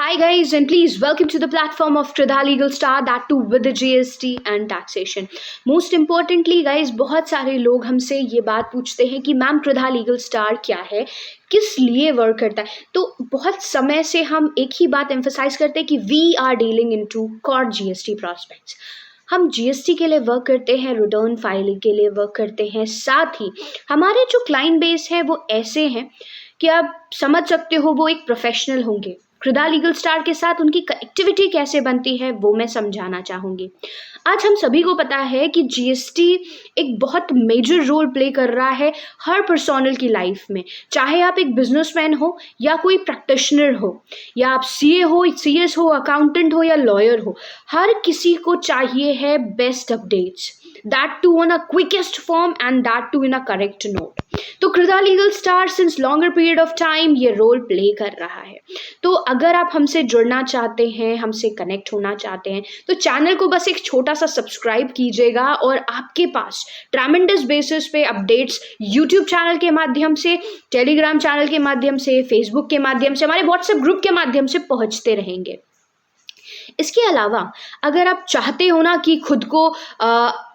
Hi guys, and please welcome to the platform of Tridha Legal Star, that too with the GST and taxation. Most importantly guys, बहुत सारे लोग हमसे ये बात पूछते हैं कि मैम Tridha Legal Star क्या है, किस लिए वर्क करता है। तो बहुत समय से हम एक ही बात एम्फसाइज करते हैं कि we are dealing into court GST prospects. हम जीएसटी के लिए वर्क करते हैं, रिटर्न फाइलिंग के लिए वर्क करते हैं, साथ ही हमारे जो क्लाइंट बेस है वो ऐसे हैं कि आप समझ सकते हो वो एक प्रोफेशनल होंगे। Tridha लीगल स्टार के साथ उनकी कनेक्टिविटी कैसे बनती है वो मैं समझाना चाहूँगी। आज हम सभी को पता है कि जीएसटी एक बहुत मेजर रोल प्ले कर रहा है हर पर्सनल की लाइफ में, चाहे आप एक बिजनेसमैन हो या कोई प्रैक्टिशनर हो, या आप सीए हो, सीएस हो, अकाउंटेंट हो या लॉयर हो, हर किसी को चाहिए है best updates, that too on a quickest form and that too in a correct note। तो Tridha legal star since longer period of time ये रोल प्ले कर रहा है। तो अगर आप हमसे जुड़ना चाहते हैं, हमसे कनेक्ट होना चाहते हैं, तो चैनल को बस एक छोटा सा सब्सक्राइब कीजिएगा और आपके पास ट्रेमेंडस बेसिस पे अपडेट्स यूट्यूब चैनल के माध्यम से, टेलीग्राम चैनल के माध्यम से, फेसबुक के माध्यम से, हमारे व्हाट्सएप ग्रुप के माध्यम से पहुंचते रहेंगे। इसके अलावा अगर आप चाहते हो ना कि खुद को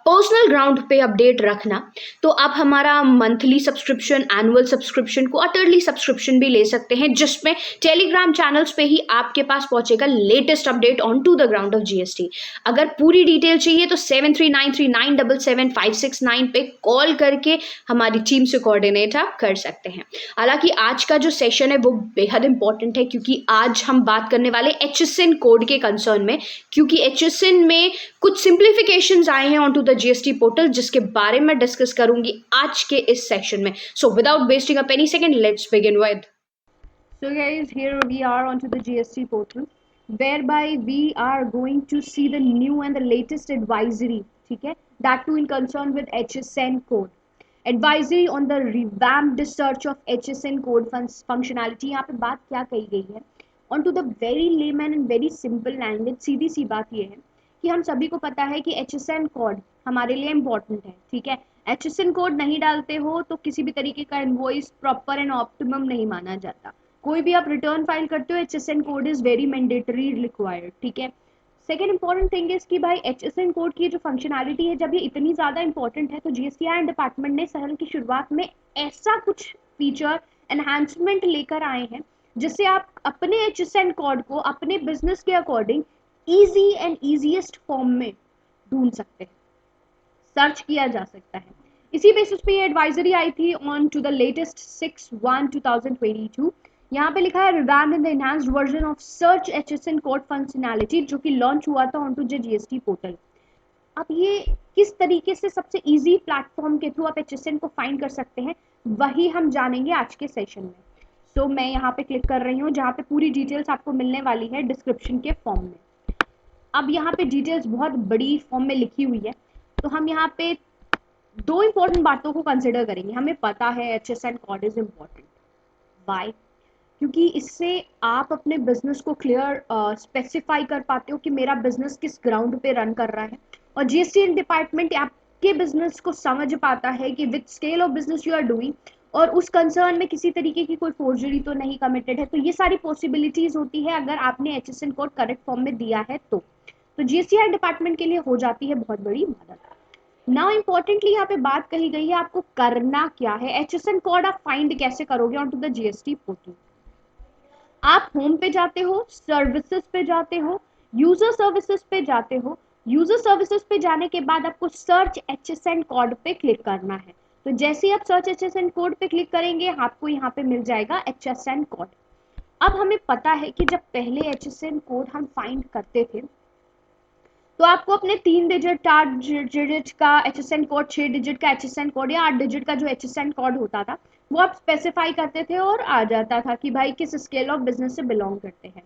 पर्सनल ग्राउंड पे अपडेट रखना, तो आप हमारा monthly subscription, annual subscription, quarterly subscription भी ले सकते हैं, जिसमें टेलीग्राम चैनल्स पे ही आपके पास पहुंचेगा latest update on to the ground of GST. अगर पूरी डिटेल चाहिए तो 7393977569 पे कॉल करके हमारी टीम से कोऑर्डिनेट आप कर सकते हैं। हालांकि आज का जो सेशन है वो बेहद इंपॉर्टेंट है, क्योंकि आज हम बात करने वाले एचएसएन कोड के कंसर्न में, क्योंकि एचएसएन में कुछ सिंप्लीफिकेशंस आए हैं on to the GST portal, जिसके बारे में डिस्कस करूंगी आज के इस सेशन में। So without wasting up any second, let's begin with. So guys, here we are onto the GST portal, whereby we are going to see the new and the latest advisory, ठीक है, that too in concern with HSN code. Advisory on the revamped search of HSN code functionality। यहाँ पे बात क्या कही गई है, onto the very layman and very simple language, सीधी सी बात ये है कि हम सभी को पता है कि HSN कोड हमारे लिए इम्पोर्टेंट है, ठीक है। HSN कोड नहीं डालते हो तो किसी भी तरीके का इनवॉइस प्रॉपर एंड ऑप्टिमम नहीं माना जाता। कोई भी आप रिटर्न फाइल करते हो, HSN code is very mandatory required, ठीक है। सेकेंड इंपॉर्टेंट थिंग इज कि भाई HSN कोड की जो फंक्शनैलिटी है, जब ये इतनी ज़्यादा इंपॉर्टेंट है, तो जीएसटीआई डिपार्टमेंट ने साल की शुरुआत में ऐसा कुछ फीचर एनहांसमेंट लेकर आए हैं जिससे आप अपने HSN कोड को अपने बिजनेस के according easy and easiest form में ढूंढ सकते हैं, सर्च किया जा सकता है। इसी बेसिस पे ये एडवाइजरी आई थी ऑन टू द लेटेस्ट 6/1/2022। यहाँ पे लिखा है revamped in the enhanced version of search HSN code functionality, जो कि लॉन्च हुआ था on to the GST portal. अब ये किस तरीके से सबसे इजी प्लेटफॉर्म के थ्रू आप HSN को फाइंड कर सकते हैं, वही हम जानेंगे आज के सेशन में। सो मैं यहाँ पे क्लिक कर रही हूँ, जहाँ पे पूरी डिटेल्स आपको मिलने वाली है डिस्क्रिप्शन के फॉर्म में। अब यहाँ पे डिटेल्स बहुत बड़ी फॉर्म में लिखी हुई है, तो हम यहाँ पे दो इंपॉर्टेंट बातों को कंसिडर करेंगे। हमें पता है HSN code is important. Why? क्योंकि इससे आप अपने बिजनेस को क्लियर स्पेसिफाई कर पाते हो कि मेरा बिजनेस किस ग्राउंड पे रन कर रहा है, और जीएसटी डिपार्टमेंट आपके बिजनेस को समझ पाता है कि with scale of business you are doing, और उस कंसर्न में किसी तरीके की कोई फोर्जरी तो नहीं कमिटेड है। तो ये सारी पॉसिबिलिटीज होती है अगर आपने HSN कोड करेक्ट फॉर्म में दिया है तो जीएसटीआई डिपार्टमेंट के लिए हो जाती है बहुत बड़ी मदद। नाउ इंपॉर्टेंटली यहाँ पे बात कही गई है आपको करना क्या है। HSN कोड आप फाइंड कैसे करोगे on to the GST portal? आप होम पे जाते हो, सर्विसेज पे जाते हो, यूजर सर्विसेज पे जाते हो। यूजर सर्विसेज पे जाने के बाद आपको सर्च HSN कोड पे क्लिक करना है। तो जैसे ही आप सर्च HSN कोड पे क्लिक करेंगे, आपको यहाँ पे मिल जाएगा HSN कोड। अब हमें पता है कि जब पहले HSN कोड हम फाइंड करते थे, तो आपको अपने 3 डिजिट, 4 डिजिट का HSN कोड, 6 डिजिट का HSN कोड या 8 डिजिट का जो HSN कोड होता था, वो आप स्पेसिफाई करते थे और आ जाता था कि भाई किस स्केल ऑफ बिजनेस से बिलोंग करते हैं।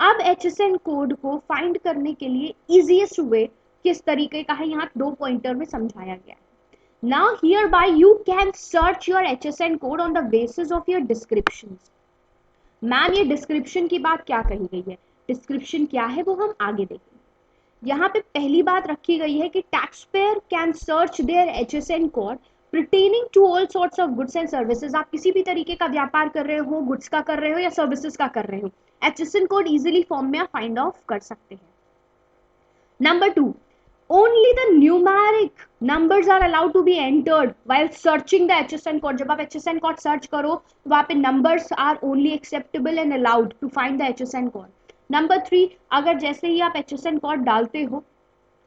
अब HSN कोड को फाइंड करने के लिए इजीएस्ट वे किस तरीके का है, यहाँ 2 पॉइंटर में समझाया गया है। Now here bye you can search your HSN code on the basis of your description. Ma'am ये डिस्क्रिप्शन की बात क्या कही गई है, डिस्क्रिप्शन क्या है वो हम आगे देखेंगे। यहाँ पे पहली बात रखी गई है कि tax payer can search their HSN code pertaining to all sorts of goods and services, आप किसी भी तरीके का व्यापार कर रहे हो, गुड्स का कर रहे हो या सर्विसेज का कर रहे हो, HSN कोड इजीली फॉर्म में आप फाइंड आउट कर सकते हैं. Number 2, only the numeric numbers are allowed to be entered while searching the HSN code. जब आप HSN code सर्च करो तो वहां पे numbers are only acceptable and allowed to find the HSN code. Number 3, अगर जैसे ही आप HSN code डालते हो,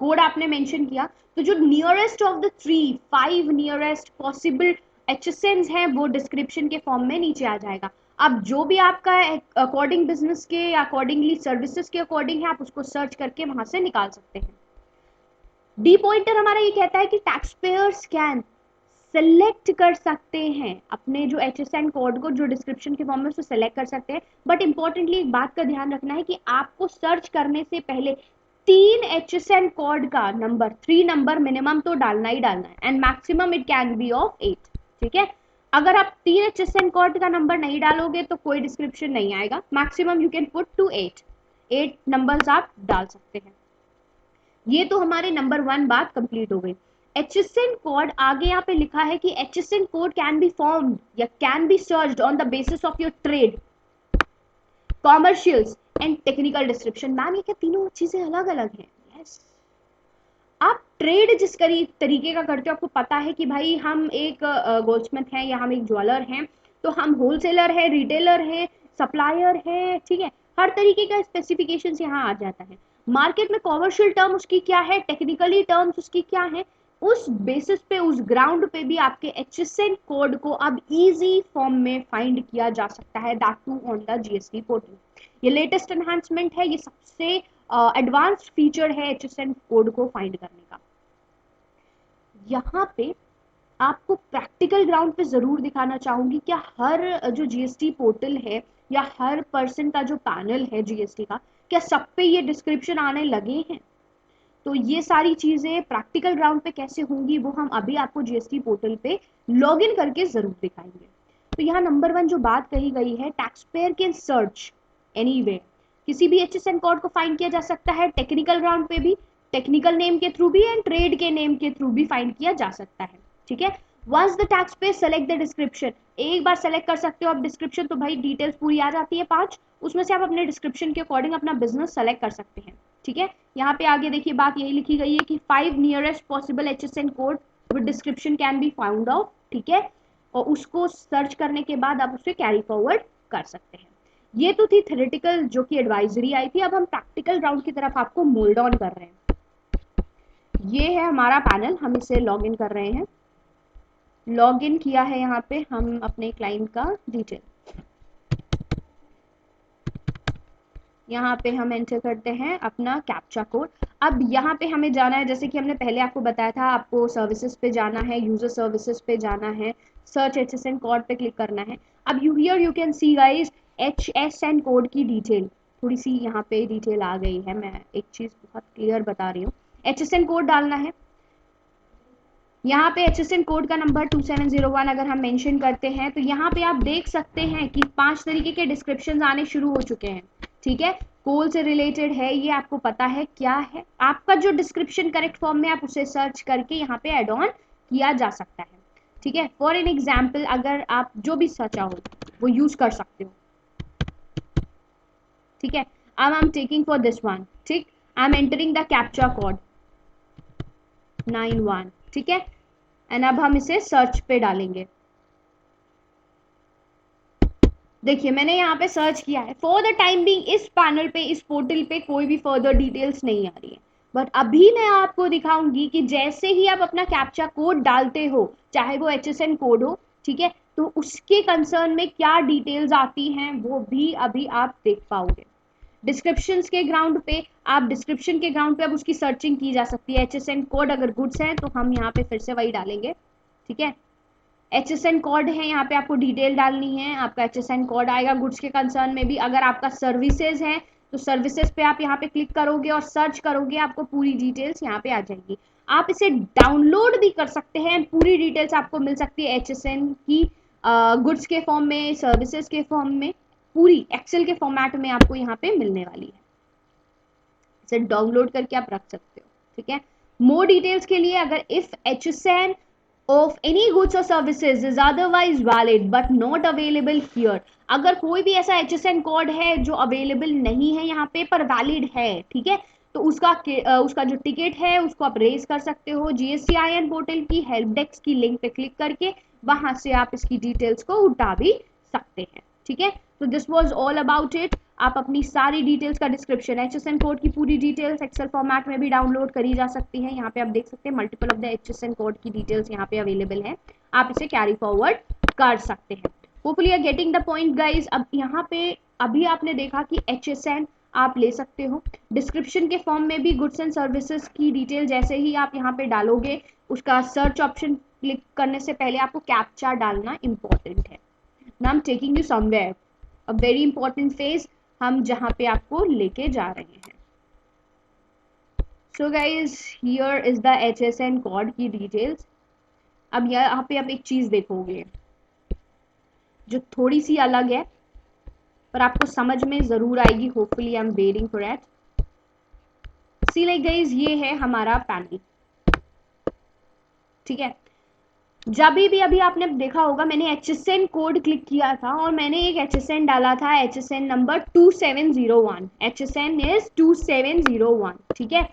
कोड आपने मेंशन किया, तो जो nearest of the 5 nearest possible HSNs हैं वो डिस्क्रिप्शन के फॉर्म में नीचे आ जाएगा. अब जो भी आपका अकॉर्डिंग बिजनेस के या अकॉर्डिंगली सर्विसेज के अकॉर्डिंग है, आप उसको सर्च करके वहां से निकाल सकते हैं. डी पॉइंटर हमारा ये कहता है कि टैक्स पेयर्स कैन सेलेक्ट कर सकते हैं अपने जो HSN कोड को, जो डिस्क्रिप्शन के फॉर्म में उसको सेलेक्ट कर सकते हैं. बट इंपॉर्टेंटली एक बात का ध्यान रखना है कि आपको सर्च करने से पहले 3 HSN कोड का नंबर, 3 नंबर मिनिमम तो डालना ही डालना है, and maximum it can be of 8. ठीक है, अगर आप 3 HSN कोड का नंबर नहीं डालोगे तो कोई डिस्क्रिप्शन नहीं आएगा. Maximum you can put to 8 numbers आप डाल सकते हैं. ये तो हमारे नंबर 1 बात कंप्लीट हो गई. HSN कोड आगे यहाँ पे लिखा है कि HSN code can be formed या can be searched on the basis of your trade, commercials and technical description. Ma'am ये क्या तीनों चीजें अलग अलग हैं? यस. आप ट्रेड जिस तरीके का करते हो, आपको पता है कि भाई हम एक गोल्डस्मिथ हैं या हम एक ज्वेलर हैं, तो हम होलसेलर है, रिटेलर है, सप्लायर है. ठीक है, हर तरीके का स्पेसिफिकेशन यहाँ आ जाता है. मार्केट में कॉमर्शियल टर्म उसकी क्या है, टेक्निकली टर्म्स उसकी क्या है, उस बेसिस पे, उस ग्राउंड पे भी आपके HSN कोड को अब इजी फॉर्म में फाइंड किया जा सकता है, that too on the GST portal. ये लेटेस्ट एनहांसमेंट है, ये सबसे एडवांस्ड फीचर है HSN कोड को फाइंड करने का. यहाँ पे आपको प्रैक्टिकल ग्राउंड पे जरूर दिखाना चाहूंगी, क्या हर जो GST पोर्टल है या हर पर्सन का जो पैनल है GST का, क्या सब पे ये डिस्क्रिप्शन आने लगे हैं? तो ये सारी चीजें प्रैक्टिकल ग्राउंड पे कैसे होंगी वो हम अभी आपको GST पोर्टल पे लॉग इन करके जरूर दिखाएंगे. तो यहाँ नंबर 1 जो बात कही गई है, tax payer can search anyway, किसी भी HSN कोड को फाइंड किया जा सकता है, टेक्निकल ग्राउंड पे भी, टेक्निकल नेम के थ्रू भी एंड ट्रेड के नेम के थ्रू भी फाइंड किया जा सकता है. ठीक है, once the tax payer select the description, एक बार सेलेक्ट कर सकते हो आप डिस्क्रिप्शन, तो भाई डिटेल्स पूरी आ जाती है 5, उसमें से आप अपने डिस्क्रिप्शन के अकॉर्डिंग अपना बिजनेस सेलेक्ट कर सकते हैं. ठीक है, यहाँ पे आगे देखिए बात यही लिखी गई है कि 5 nearest possible HSN code with description can be found out. ठीक है, और उसको सर्च करने के बाद आप उसे कैरी फॉरवर्ड कर सकते हैं. ये तो थी थ्योरेटिकल जो कि एडवाइजरी आई थी. अब हम प्रैक्टिकल राउंड की तरफ आपको मोल्ड ऑन कर रहे हैं. ये है हमारा पैनल, हम इसे लॉग इन कर रहे हैं. लॉग इन किया है, यहाँ पे हम अपने क्लाइंट का डिटेल, यहाँ पे हम एंटर करते हैं अपना कैप्चा कोड. अब यहाँ पे हमें जाना है, जैसे कि हमने पहले आपको बताया था, आपको सर्विसेज पे जाना है, यूजर सर्विसेज पे जाना है, सर्च HSN कोड पे क्लिक करना है. अब here you can see guys HSN code की डिटेल, थोड़ी सी यहाँ पे डिटेल आ गई है. मैं एक चीज बहुत क्लियर बता रही हूँ, HSN कोड डालना है. यहाँ पे HSN कोड का नंबर 2701 अगर हम मेंशन करते हैं, तो यहाँ पे आप देख सकते हैं कि 5 तरीके के डिस्क्रिप्शन आने शुरू हो चुके हैं. ठीक है, कोल से रिलेटेड है, ये आपको पता है क्या है. आपका जो डिस्क्रिप्शन करेक्ट फॉर्म में, आप उसे सर्च करके यहाँ पे एड ऑन किया जा सकता है. ठीक है, फॉर एन एग्जाम्पल अगर आप जो भी चाहो वो यूज कर सकते हो. ठीक है, अब I am taking for this one. ठीक, I am entering the captcha code 91. ठीक है, एंड अब हम इसे सर्च पे डालेंगे. देखिए मैंने यहाँ पे सर्च किया है. फॉर द टाइम बिंग इस पैनल पे, इस पोर्टल पे कोई भी फर्दर डिटेल्स नहीं आ रही है, बट अभी मैं आपको दिखाऊंगी कि जैसे ही आप अपना कैप्चा कोड डालते हो, चाहे वो HSN कोड हो, ठीक है, तो उसके कंसर्न में क्या डिटेल्स आती हैं वो भी अभी आप देख पाओगे. डिस्क्रिप्शंस के ग्राउंड पे, आप डिस्क्रिप्शन के ग्राउंड पे अब उसकी सर्चिंग की जा सकती है. HSN कोड अगर गुड्स है तो हम यहाँ पे फिर से वही डालेंगे. ठीक है, HSN कोड है, यहाँ पे आपको डिटेल डालनी है, आपका HSN कोड आएगा. गुड्स के कंसर्न में भी अगर आपका सर्विसेज है तो सर्विसेज पे आप यहाँ पे क्लिक करोगे और सर्च करोगे, आपको पूरी डिटेल्स यहाँ पे आ जाएगी. आप इसे डाउनलोड भी कर सकते हैं, पूरी डिटेल्स आपको मिल सकती है HSN की गुड्स के फॉर्म में, सर्विसेज के फॉर्म में, पूरी एक्सेल के फॉर्मेट में आपको यहाँ पे मिलने वाली है. इसे डाउनलोड करके आप रख सकते हो. ठीक है, मोर डिटेल्स के लिए अगर if HSN of any goods or services is otherwise valid but not available here. अगर कोई भी ऐसा HSN कोड है जो अवेलेबल नहीं है यहाँ पे पर वैलिड है, ठीक है, तो उसका जो टिकट है उसको आप रेज कर सकते हो GSTIN पोर्टल की हेल्प डेस्क की लिंक पे क्लिक करके, वहां से आप इसकी डिटेल्स को उठा भी सकते हैं, ठीक है। तो this was all about it. आप अपनी सारी डिटेल्स का डिस्क्रिप्शन, HSN कोड की पूरी डिटेल्स एक्सेल फॉर्मेट में भी डाउनलोड करी जा सकती है। यहाँ पे आप देख सकते हैं multiple of the HSN code की डिटेल्स यहाँ पे अवेलेबल है, आप इसे कैरी फॉरवर्ड कर सकते हैं। Hopefully are getting the point guys. अब यहाँ पे अभी आपने देखा कि HSN आप ले सकते हो, डिस्क्रिप्शन के फॉर्म में भी गुड्स एंड सर्विसेज की डिटेल जैसे ही आप यहाँ पे डालोगे, उसका सर्च ऑप्शन क्लिक करने से पहले आपको कैप्चा डालना इंपॉर्टेंट है। Now I am taking you somewhere, a very important phase, हम जहां पे आपको लेके जा रहे हैं। So guys here is the HSN code की डिटेल्स। अब यहाँ पे आप एक चीज देखोगे जो थोड़ी सी अलग है पर आपको समझ में जरूर आएगी, hopefully I am waiting for it. See like guys ये है हमारा पैनल, ठीक है। जब भी अभी आपने देखा होगा मैंने HSN कोड क्लिक किया था और मैंने एक HSN डाला था, HSN नंबर 2701, HSN इज 2701, ठीक है।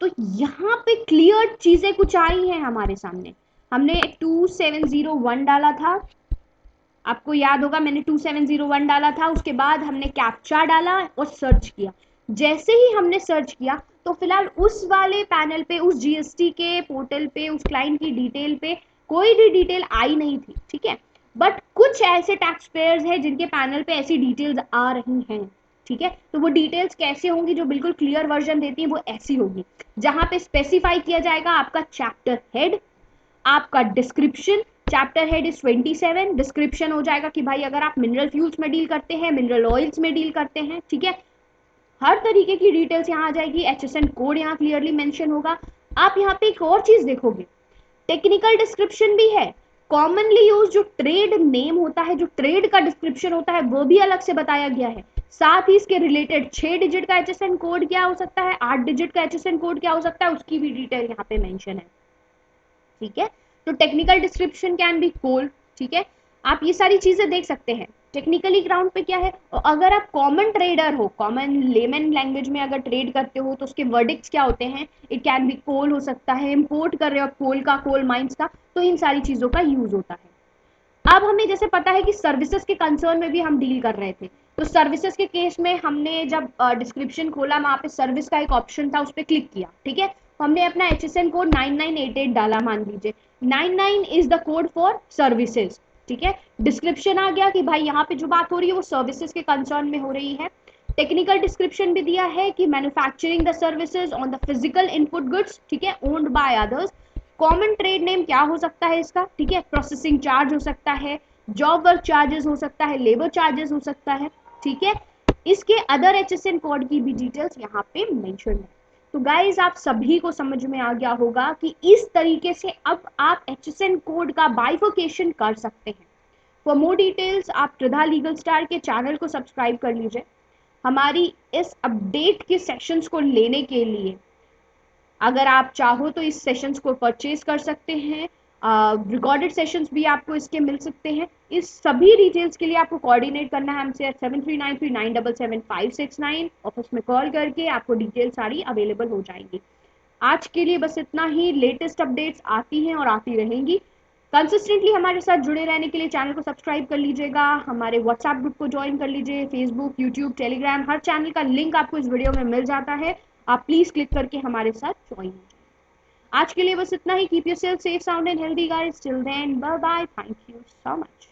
तो यहाँ पे क्लियर चीजें कुछ आई हैं हमारे सामने। हमने 2701 डाला था, आपको याद होगा मैंने 2701 डाला था, उसके बाद हमने कैप्चा डाला और सर्च किया। जैसे ही हमने सर्च किया तो फिलहाल उस वाले पैनल पे, उस GST के पोर्टल पे, उस क्लाइंट की डिटेल पे कोई भी डिटेल आई नहीं थी, ठीक है। बट कुछ ऐसे टैक्स पेयर्स हैं जिनके पैनल पे ऐसी डिटेल्स आ रही हैं, ठीक है। तो वो डिटेल्स कैसे होंगी, जो बिल्कुल क्लियर वर्जन देती है वो ऐसी होगी, जहां पे स्पेसिफाई किया जाएगा आपका चैप्टर हेड, आपका description, chapter head is 27, description हो जाएगा कि भाई अगर आप मिनरल फ्यूल्स में डील करते हैं, मिनरल ऑयल्स में डील करते हैं, ठीक है, हर तरीके की डिटेल्स यहाँ आ जाएगी। HSN कोड यहाँ क्लियरली मेंशन होगा। आप यहाँ पे एक और चीज देखोगे, टेक्निकल डिस्क्रिप्शन भी है, कॉमनली यूज जो ट्रेड नेम होता है, जो ट्रेड का डिस्क्रिप्शन होता है वो भी अलग से बताया गया है। साथ ही इसके रिलेटेड 6 डिजिट का HSN कोड क्या हो सकता है, 8 डिजिट का HSN कोड क्या हो सकता है, उसकी भी डिटेल यहाँ पे मेंशन है, ठीक है। तो technical description can be cold, ठीक है। आप ये सारी चीजें देख सकते हैं टेक्निकली ग्राउंड पे क्या है। और अगर आप कॉमन ट्रेडर हो, कॉमन लेमन लैंग्वेज में अगर ट्रेड करते हो तो उसके वर्डिक्स क्या होते हैं, इट कैन बी कोल हो सकता है, इंपोर्ट कर रहे हो कोल का, कोल माइंस का, तो इन सारी चीजों का यूज होता है। अब हमें जैसे पता है कि सर्विसेज के कंसर्न में भी हम डील कर रहे थे, तो सर्विसेज के केस में हमने जब डिस्क्रिप्शन खोला वहां पे सर्विस का एक ऑप्शन था, उस पर क्लिक किया, ठीक है। तो हमने अपना HSN कोड 9988 डाला, मान लीजिए 99 is the code for services, ठीक है। डिस्क्रिप्शन आ गया कि भाई यहाँ पे जो बात हो रही है वो सर्विसेज के कंसर्न में हो रही है। टेक्निकल डिस्क्रिप्शन भी दिया है कि manufacturing the services on the physical input goods, ठीक है, owned by others. Common trade name क्या हो सकता है इसका, ठीक है, प्रोसेसिंग चार्ज हो सकता है, जॉब वर्क चार्जेस हो सकता है, लेबर चार्जेस हो सकता है, ठीक है। इसके अदर HSN कोड की भी डिटेल्स यहाँ पे मेंशन है। तो गाइज आप सभी को समझ में आ गया होगा कि इस तरीके से अब आप HSN कोड का बाइफर्केशन कर सकते हैं। फॉर मोर डिटेल्स आप त्रिधा लीगल स्टार के चैनल को सब्सक्राइब कर लीजिए। हमारी इस अपडेट के सेशंस को लेने के लिए अगर आप चाहो तो इस सेशंस को परचेज कर सकते हैं, रिकॉर्डेड सेशंस भी आपको इसके मिल सकते हैं। इस सभी डिटेल्स के लिए आपको कोऑर्डिनेट करना है हमसे 7393977569, ऑफिस में कॉल करके आपको डिटेल सारी अवेलेबल हो जाएंगी। आज के लिए बस इतना ही। लेटेस्ट अपडेट्स आती हैं और आती रहेंगी। कंसिस्टेंटली हमारे साथ जुड़े रहने के लिए चैनल को सब्सक्राइब कर लीजिएगा, हमारे व्हाट्सएप ग्रुप को ज्वाइन कर लीजिए, फेसबुक, यूट्यूब, टेलीग्राम, हर चैनल का लिंक आपको इस वीडियो में मिल जाता है, आप प्लीज क्लिक करके हमारे साथ ज्वाइन हो जाइए। आज के लिए बस इतना ही। Keep yourself safe, sound and healthy guys. Till then, bye bye, thank you so much.